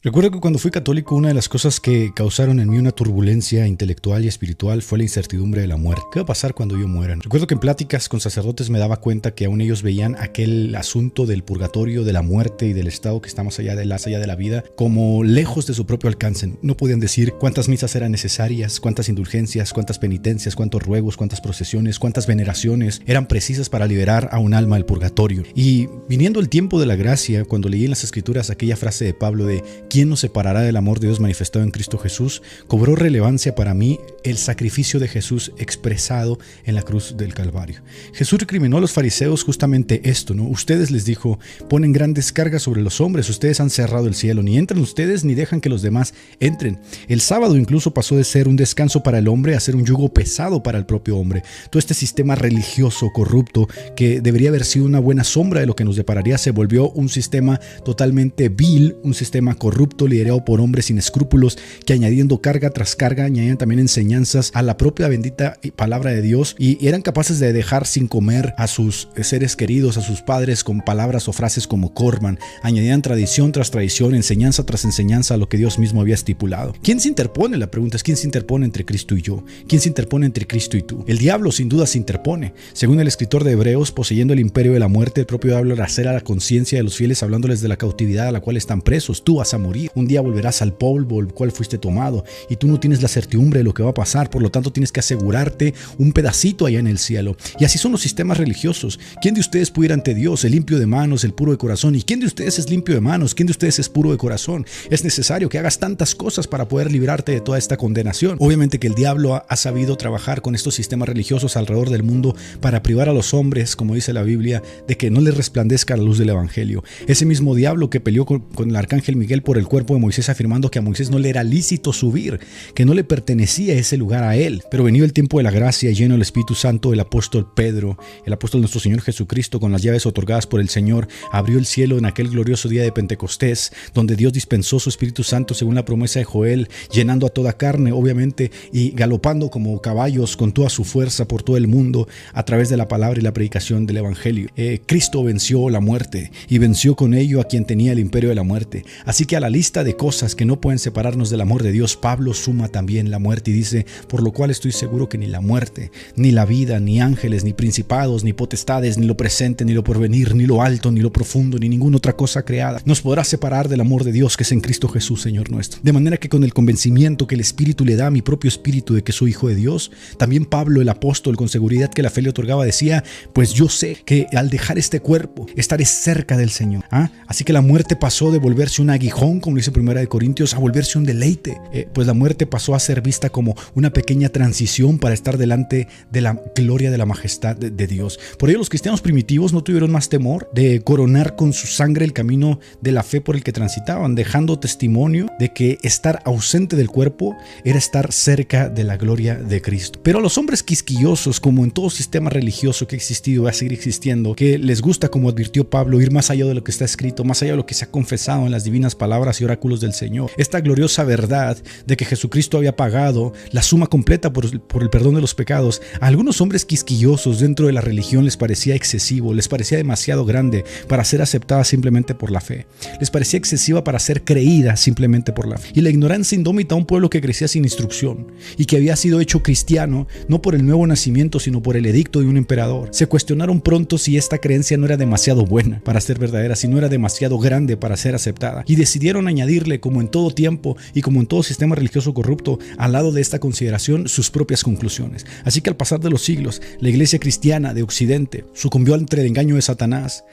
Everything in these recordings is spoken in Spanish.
Recuerdo que cuando fui católico, una de las cosas que causaron en mí una turbulencia intelectual y espiritual fue la incertidumbre de la muerte. ¿Qué va a pasar cuando yo muera? Recuerdo que en pláticas con sacerdotes me daba cuenta que aún ellos veían aquel asunto del purgatorio, de la muerte y del estado que está más allá de la vida, como lejos de su propio alcance. No podían decir cuántas misas eran necesarias, cuántas indulgencias, cuántas penitencias, cuántos ruegos, cuántas procesiones, cuántas veneraciones eran precisas para liberar a un alma del purgatorio. Y viniendo el tiempo de la gracia, cuando leí en las escrituras aquella frase de Pablo de ¿quién nos separará del amor de Dios manifestado en Cristo Jesús?, cobró relevancia para mí el sacrificio de Jesús expresado en la cruz del Calvario. Jesús recriminó a los fariseos justamente esto, ¿no? Ustedes, les dijo, ponen grandes cargas sobre los hombres, ustedes han cerrado el cielo, ni entran ustedes ni dejan que los demás entren. El sábado incluso pasó de ser un descanso para el hombre a ser un yugo pesado para el propio hombre. Todo este sistema religioso corrupto que debería haber sido una buena sombra de lo que nos depararía se volvió un sistema totalmente vil, un sistema corrupto liderado por hombres sin escrúpulos que añadiendo carga tras carga añadían también enseñanzas a la propia bendita palabra de Dios y eran capaces de dejar sin comer a sus seres queridos, a sus padres con palabras o frases como corman, añadían tradición tras tradición, enseñanza tras enseñanza a lo que Dios mismo había estipulado. ¿Quién se interpone? La pregunta es ¿quién se interpone entre Cristo y yo? ¿Quién se interpone entre Cristo y tú? El diablo sin duda se interpone. Según el escritor de Hebreos, poseyendo el imperio de la muerte, el propio diablo arrastra la conciencia de los fieles hablándoles de la cautividad a la cual están presos. Tú vas a morir. Un día volverás al polvo el cual fuiste tomado y tú no tienes la certidumbre de lo que va a pasar, por lo tanto tienes que asegurarte un pedacito allá en el cielo. Y así son los sistemas religiosos. ¿Quién de ustedes puede ir ante Dios? El limpio de manos, el puro de corazón. ¿Y quién de ustedes es limpio de manos? ¿Quién de ustedes es puro de corazón? Es necesario que hagas tantas cosas para poder librarte de toda esta condenación. Obviamente que el diablo ha sabido trabajar con estos sistemas religiosos alrededor del mundo para privar a los hombres, como dice la Biblia, de que no les resplandezca la luz del evangelio. Ese mismo diablo que peleó con el arcángel Miguel por el cuerpo de Moisés, afirmando que a Moisés no le era lícito subir, que no le pertenecía ese lugar a él. Pero venido el tiempo de la gracia, lleno del Espíritu Santo, el apóstol Pedro, el apóstol de nuestro Señor Jesucristo, con las llaves otorgadas por el Señor, abrió el cielo en aquel glorioso día de Pentecostés, donde Dios dispensó su Espíritu Santo según la promesa de Joel, llenando a toda carne, obviamente, y galopando como caballos con toda su fuerza por todo el mundo a través de la palabra y la predicación del evangelio. Cristo venció la muerte y venció con ello a quien tenía el imperio de la muerte. Así que a la lista de cosas que no pueden separarnos del amor de Dios, Pablo suma también la muerte y dice, por lo cual estoy seguro que ni la muerte, ni la vida, ni ángeles, ni principados, ni potestades, ni lo presente, ni lo porvenir, ni lo alto, ni lo profundo, ni ninguna otra cosa creada nos podrá separar del amor de Dios que es en Cristo Jesús, Señor nuestro. De manera que con el convencimiento que el Espíritu le da a mi propio espíritu de que soy hijo de Dios, también Pablo el apóstol, con seguridad que la fe le otorgaba, decía, pues yo sé que al dejar este cuerpo estaré cerca del Señor. Así que la muerte pasó de volverse un aguijón, como dice 1 Corintios, a volverse un deleite. Pues la muerte pasó a ser vista como una pequeña transición para estar delante de la gloria de la majestad de Dios. Por ello los cristianos primitivos no tuvieron más temor de coronar con su sangre el camino de la fe por el que transitaban, dejando testimonio de que estar ausente del cuerpo era estar cerca de la gloria de Cristo. Pero a los hombres quisquillosos, como en todo sistema religioso que ha existido y va a seguir existiendo, que les gusta, como advirtió Pablo, ir más allá de lo que está escrito, más allá de lo que se ha confesado en las divinas palabras y oráculos del Señor, esta gloriosa verdad de que Jesucristo había pagado la suma completa por el perdón de los pecados, a algunos hombres quisquillosos dentro de la religión les parecía excesivo, les parecía demasiado grande para ser aceptada simplemente por la fe, les parecía excesiva para ser creída simplemente por la fe. Y la ignorancia indómita a un pueblo que crecía sin instrucción y que había sido hecho cristiano no por el nuevo nacimiento sino por el edicto de un emperador, se cuestionaron pronto si esta creencia no era demasiado buena para ser verdadera, si no era demasiado grande para ser aceptada, y decidieron añadirle, como en todo tiempo y como en todo sistema religioso corrupto, al lado de esta consideración sus propias conclusiones. Así que al pasar de los siglos, la iglesia cristiana de Occidente sucumbió ante el engaño de Satanás,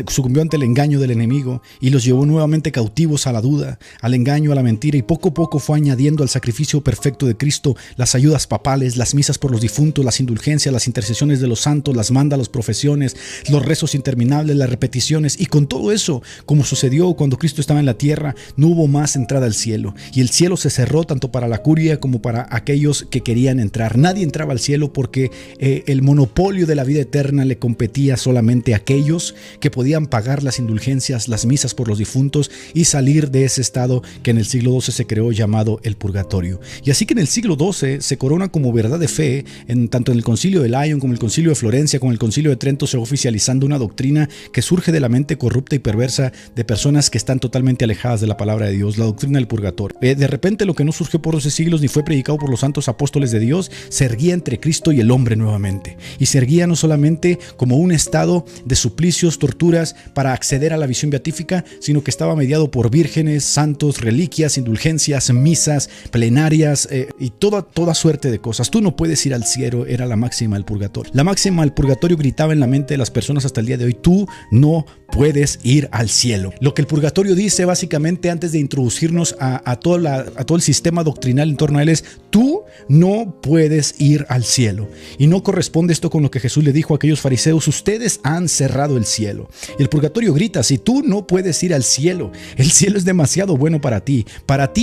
sucumbió ante el engaño del enemigo y los llevó nuevamente cautivos a la duda, al engaño, a la mentira, y poco a poco fue añadiendo al sacrificio perfecto de Cristo las ayudas papales, las misas por los difuntos, las indulgencias, las intercesiones de los santos, las mandas, profesiones, los rezos interminables, las repeticiones, y con todo eso, como sucedió cuando Cristo estaba en la tierra, no hubo más entrada al cielo, y el cielo se cerró tanto para la curia como para aquellos que querían entrar. Nadie entraba al cielo porque el monopolio de la vida eterna le competía solamente a aquellos que podían pagar las indulgencias, las misas por los difuntos y salir de ese estado que en el siglo XII se creó llamado el purgatorio. Y así que en el siglo XII se corona como verdad de fe, tanto en el concilio de Lyon como en el concilio de Florencia, como en el concilio de Trento, se va oficializando una doctrina que surge de la mente corrupta y perversa de personas que están totalmente alejadas de la palabra de Dios, la doctrina del purgatorio. De repente lo que no surgió por 12 siglos ni fue predicado por los santos apóstoles de Dios, se erguía entre Cristo y el hombre nuevamente. Y se erguía no solamente como un estado de suplicios, torturas para acceder a la visión beatífica, sino que estaba mediado por vírgenes, santos, reliquias, indulgencias, misas, plenarias y toda suerte de cosas. Tú no puedes ir al cielo, era la máxima del purgatorio. La máxima del purgatorio gritaba en la mente de las personas hasta el día de hoy: tú no puedes ir al cielo. Lo que el purgatorio dice básicamente, antes de introducirnos a todo el sistema doctrinal en torno a él, es: tú no puedes ir al cielo. Y no corresponde esto con lo que Jesús le dijo a aquellos fariseos: ustedes han cerrado el cielo. Y el purgatorio grita: si tú no puedes ir al cielo, el cielo es demasiado bueno para ti,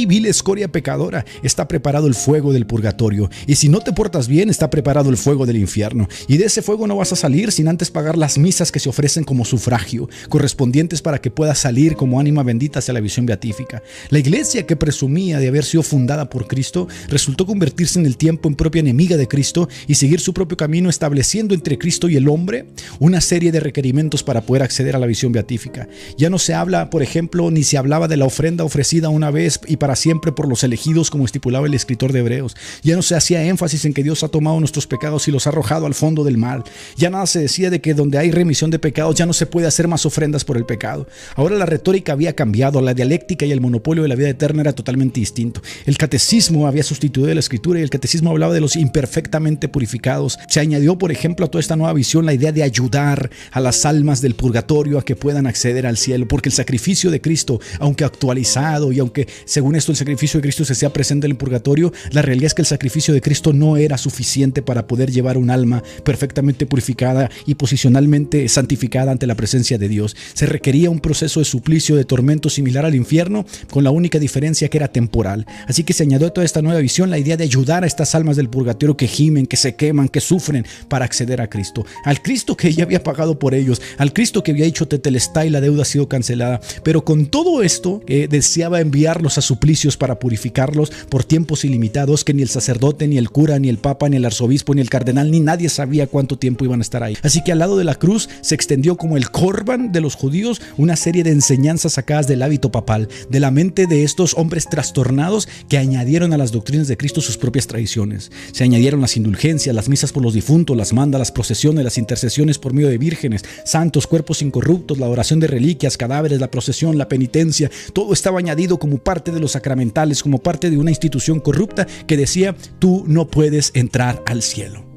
vil escoria pecadora, está preparado el fuego del purgatorio, y si no te portas bien, está preparado el fuego del infierno, y de ese fuego no vas a salir sin antes pagar las misas que se ofrecen como sufragio, correspondientes para que puedas salir como ánima bendita hacia la visión beatífica. La iglesia, que presumía de haber sido fundada por Cristo, resultó convertirse en el tiempo en propia enemiga de Cristo y seguir su propio camino, estableciendo entre Cristo y el hombre una serie de requerimientos para poder acceder a la visión beatífica. Ya no se habla, por ejemplo, ni se hablaba de la ofrenda ofrecida una vez y para siempre por los elegidos, como estipulaba el escritor de Hebreos. Ya no se hacía énfasis en que Dios ha tomado nuestros pecados y los ha arrojado al fondo del mar. Ya nada se decía de que donde hay remisión de pecados ya no se puede hacer más ofrendas por el pecado. Ahora la retórica había cambiado, la dialéctica y el monopolio de la vida eterna era totalmente distinto. El catecismo había sustituido la escritura y el catecismo hablaba de los imperfectamente purificados. Se añadió, por ejemplo, a toda esta nueva visión la idea de ayudar a las almas del purgatorio a que puedan acceder al cielo, porque el sacrificio de Cristo, aunque actualizado y aunque según esto el sacrificio de Cristo se sea presente en el purgatorio, la realidad es que el sacrificio de Cristo no era suficiente para poder llevar un alma perfectamente purificada y posicionalmente santificada ante la presencia de Dios. Se requería un proceso de suplicio, de tormento similar al infierno, con la única diferencia que era temporal. Así que se añadió a toda esta nueva visión la idea de ayudar a estas almas del purgatorio que gimen, que se queman, que sufren para acceder a Cristo. Al Cristo que ya había pagado por ellos, al Cristo que había dicho tetelestai, la deuda ha sido cancelada. Pero con todo esto deseaba enviarlos a suplicios para purificarlos por tiempos ilimitados que ni el sacerdote, ni el cura, ni el papa, ni el arzobispo, ni el cardenal, ni nadie sabía cuánto tiempo iban a estar ahí. Así que al lado de la cruz se extendió como el Corban de los judíos una serie de enseñanzas sacadas del hábito papal, de la mente de estos hombres trastornados que añadieron a las doctrinas de Cristo sus propias tradiciones. Se añadieron las indulgencias, las misas por los difuntos, las mandas, las procesiones, las intercesiones por medio de vírgenes, santos, cuerpos incorruptos, la adoración de reliquias, cadáveres, la procesión, la penitencia. Todo estaba añadido como parte de los sacramentales, como parte de una institución corrupta que decía: tú no puedes entrar al cielo.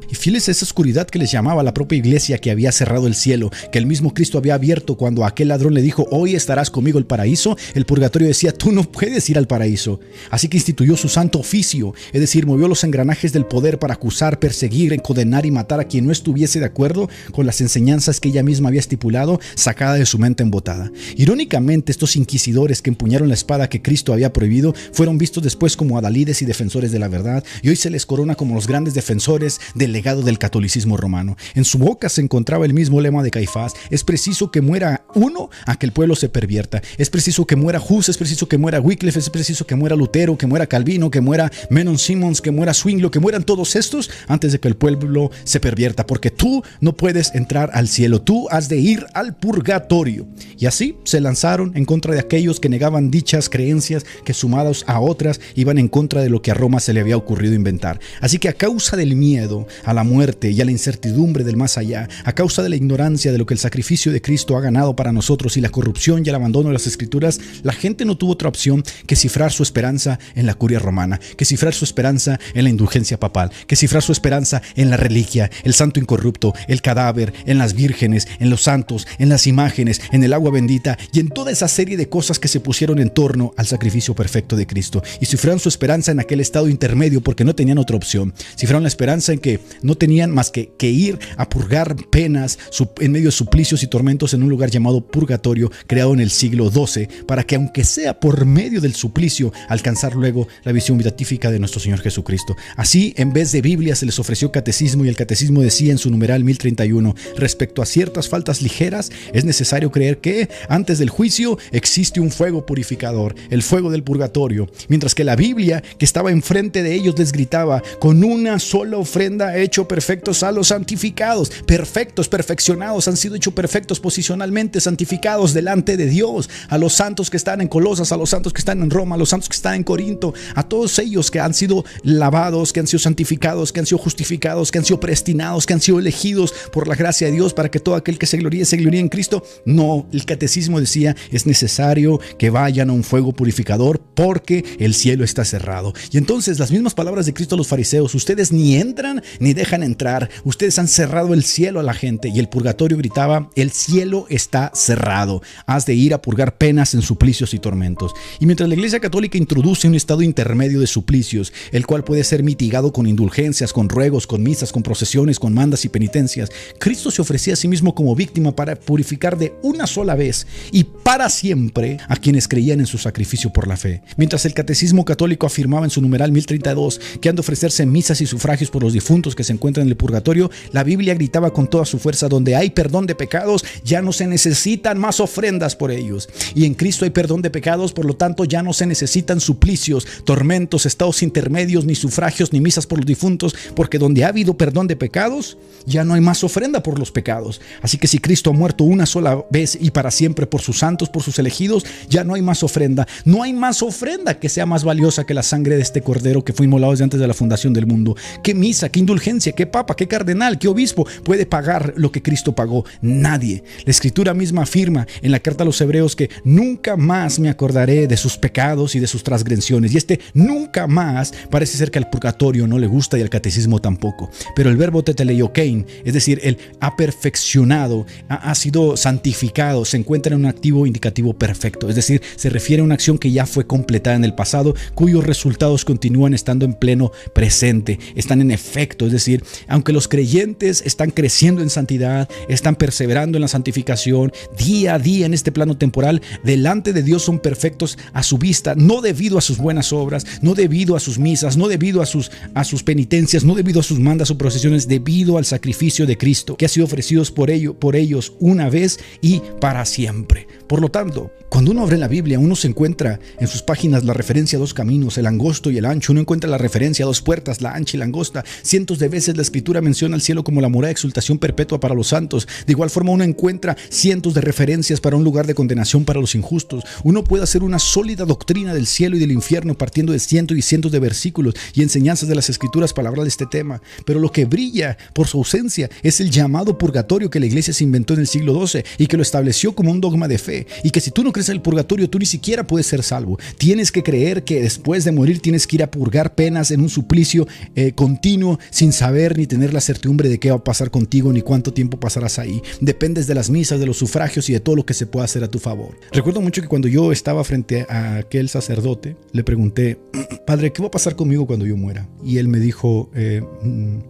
Y fieles a esa oscuridad que les llamaba la propia iglesia, que había cerrado el cielo, que el mismo Cristo había abierto cuando aquel ladrón le dijo: hoy estarás conmigo el paraíso, el purgatorio decía: tú no puedes ir al paraíso. Así que instituyó su santo oficio, es decir, movió los engranajes del poder para acusar, perseguir, condenar y matar a quien no estuviese de acuerdo con las enseñanzas que ella misma había estipulado, sacada de su mente embotada. Irónicamente, estos inquisidores que empuñaron la espada que Cristo había prohibido fueron vistos después como adalides y defensores de la verdad, y hoy se les corona como los grandes defensores del legado del catolicismo romano. En su boca se encontraba el mismo lema de Caifás: es preciso que muera uno a que el pueblo se pervierta. Es preciso que muera Hus, es preciso que muera Wycliffe, es preciso que muera Lutero, que muera Calvino, que muera Menon Simons, que muera Zwinglio, que mueran todos estos antes de que el pueblo se pervierta, porque tú no puedes entrar al cielo, tú has de ir al purgatorio. Y así se lanzaron en contra de aquellos que negaban dichas creencias, que sumados a otras iban en contra de lo que a Roma se le había ocurrido inventar. Así que a causa del miedo a la muerte y a la incertidumbre del más allá, a causa de la ignorancia de lo que el sacrificio de Cristo ha ganado para nosotros y la corrupción y el abandono de las escrituras, la gente no tuvo otra opción que cifrar su esperanza en la curia romana, que cifrar su esperanza en la indulgencia papal, que cifrar su esperanza en la reliquia, el santo incorrupto, el cadáver, en las vírgenes, en los santos, en las imágenes, en el agua bendita y en toda esa serie de cosas que se pusieron en torno al sacrificio perfecto de Cristo. Y cifraron su esperanza en aquel estado intermedio porque no tenían otra opción. Cifraron la esperanza en que no tenían más que ir a purgar penas en medio de suplicios y tormentos en un lugar llamado purgatorio, creado en el siglo XII, para que aunque sea por medio del suplicio, alcanzar luego la visión beatífica de nuestro Señor Jesucristo. Así, en vez de Biblia, se les ofreció catecismo, y el catecismo decía en su numeral 1031: respecto a ciertas faltas ligeras, es necesario creer que antes del juicio existe un fuego purificador, el fuego del purgatorio, mientras que la Biblia, que estaba enfrente de ellos, les gritaba: con una sola ofrenda hecho perfectos a los santificados. Perfectos, perfeccionados, han sido hechos perfectos posicionalmente, santificados delante de Dios. A los santos que están en Colosas, a los santos que están en Roma, a los santos que están en Corinto, a todos ellos que han sido lavados, que han sido santificados, que han sido justificados, que han sido predestinados, que han sido elegidos por la gracia de Dios para que todo aquel que se gloríe en Cristo. No, el catecismo decía, es necesario que vayan a un fuego purificador porque el cielo está cerrado. Y entonces las mismas palabras de Cristo a los fariseos: ustedes ni entran ni dejan entrar, ustedes han cerrado el cielo a la gente. Y el purgatorio gritaba: el cielo está cerrado, has de ir a purgar penas en suplicios y tormentos. Y mientras la Iglesia Católica introduce un estado intermedio de suplicios, el cual puede ser mitigado con indulgencias, con ruegos, con misas, con procesiones, con mandas y penitencias, Cristo se ofrecía a sí mismo como víctima para purificar de una sola vez y para siempre a quienes creían en su sacrificio por la fe. Mientras el Catecismo Católico afirmaba en su numeral 1032 que han de ofrecerse misas y sufragios por los difuntos que se encuentran en el purgatorio, la Biblia gritaba con toda su fuerza: donde hay perdón de pecados, ya no se necesitan más ofrendas por ellos. Y en Cristo hay perdón de pecados, por lo tanto ya no se necesitan suplicios, tormentos, estados intermedios, ni sufragios, ni misas por los difuntos, porque donde ha habido perdón de pecados, ya no hay más ofrenda por los pecados. Así que si Cristo ha muerto una sola vez y para siempre por sus santos, por sus elegidos, ya no hay más ofrenda. No hay más ofrenda que sea más valiosa que la sangre de este cordero que fue inmolado desde antes de la fundación del mundo. ¿Qué misa, qué indulgencia, qué papa, qué cardenal, qué obispo puede pagar lo que Cristo pagó? Nadie. La Escritura misma afirma en la carta a los Hebreos que nunca más me acordaré de sus pecados y de sus transgresiones. Y este nunca más parece ser que al purgatorio no le gusta y al catecismo tampoco. Pero el verbo teteleiokein, es decir, el ha perfeccionado, ha sido santificado, se encuentra en un activo indicativo perfecto. Es decir, se refiere a una acción que ya fue completada en el pasado, cuyos resultados continúan estando en pleno presente, están en efecto. Es decir, aunque los creyentes están creciendo en santidad, están perseverando en la santificación día a día en este plano temporal, delante de Dios son perfectos a su vista, no debido a sus buenas obras, no debido a sus misas, no debido a sus penitencias, no debido a sus mandas o procesiones, debido al sacrificio de Cristo que ha sido ofrecido por ellos una vez y para siempre. Por lo tanto, cuando uno abre la Biblia, uno se encuentra en sus páginas la referencia a dos caminos, el angosto y el ancho. Uno encuentra la referencia a dos puertas, la ancha y la angosta. Cientos de veces la Escritura menciona al cielo como la morada de exultación perpetua para los santos. De igual forma, uno encuentra cientos de referencias para un lugar de condenación para los injustos. Uno puede hacer una sólida doctrina del cielo y del infierno partiendo de cientos y cientos de versículos y enseñanzas de las Escrituras para hablar de este tema. Pero lo que brilla por su ausencia es el llamado purgatorio que la Iglesia se inventó en el siglo XII y que lo estableció como un dogma de fe. Y que si tú no crees en el purgatorio, tú ni siquiera puedes ser salvo. Tienes que creer que después de morir tienes que ir a purgar penas en un suplicio continuo, sin saber ni tener la certidumbre de qué va a pasar contigo ni cuánto tiempo pasarás ahí. Dependes de las misas, de los sufragios y de todo lo que se pueda hacer a tu favor. Recuerdo mucho que cuando yo estaba frente a aquel sacerdote, le pregunté: Padre, ¿qué va a pasar conmigo cuando yo muera? Y él me dijo: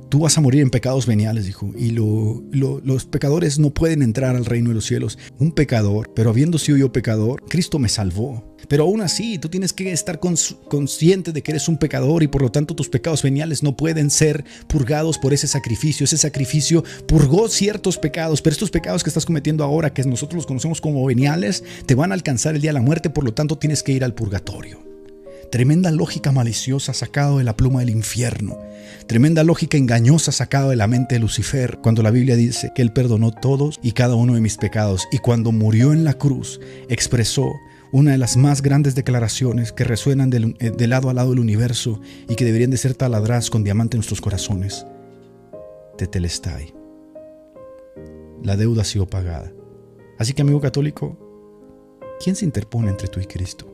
tú vas a morir en pecados veniales, dijo, y los pecadores no pueden entrar al reino de los cielos. Un pecador, pero habiendo sido yo pecador, Cristo me salvó. Pero aún así, tú tienes que estar consciente de que eres un pecador y por lo tanto tus pecados veniales no pueden ser purgados por ese sacrificio. Ese sacrificio purgó ciertos pecados, pero estos pecados que estás cometiendo ahora, que nosotros los conocemos como veniales, te van a alcanzar el día de la muerte, por lo tanto tienes que ir al purgatorio. Tremenda lógica maliciosa sacada de la pluma del infierno. Tremenda lógica engañosa sacada de la mente de Lucifer, cuando la Biblia dice que Él perdonó todos y cada uno de mis pecados, y cuando murió en la cruz expresó una de las más grandes declaraciones que resuenan de lado a lado del universo y que deberían de ser taladradas con diamante en nuestros corazones: Tetelestai. La deuda ha sido pagada. Así que, amigo católico, ¿quién se interpone entre tú y Cristo?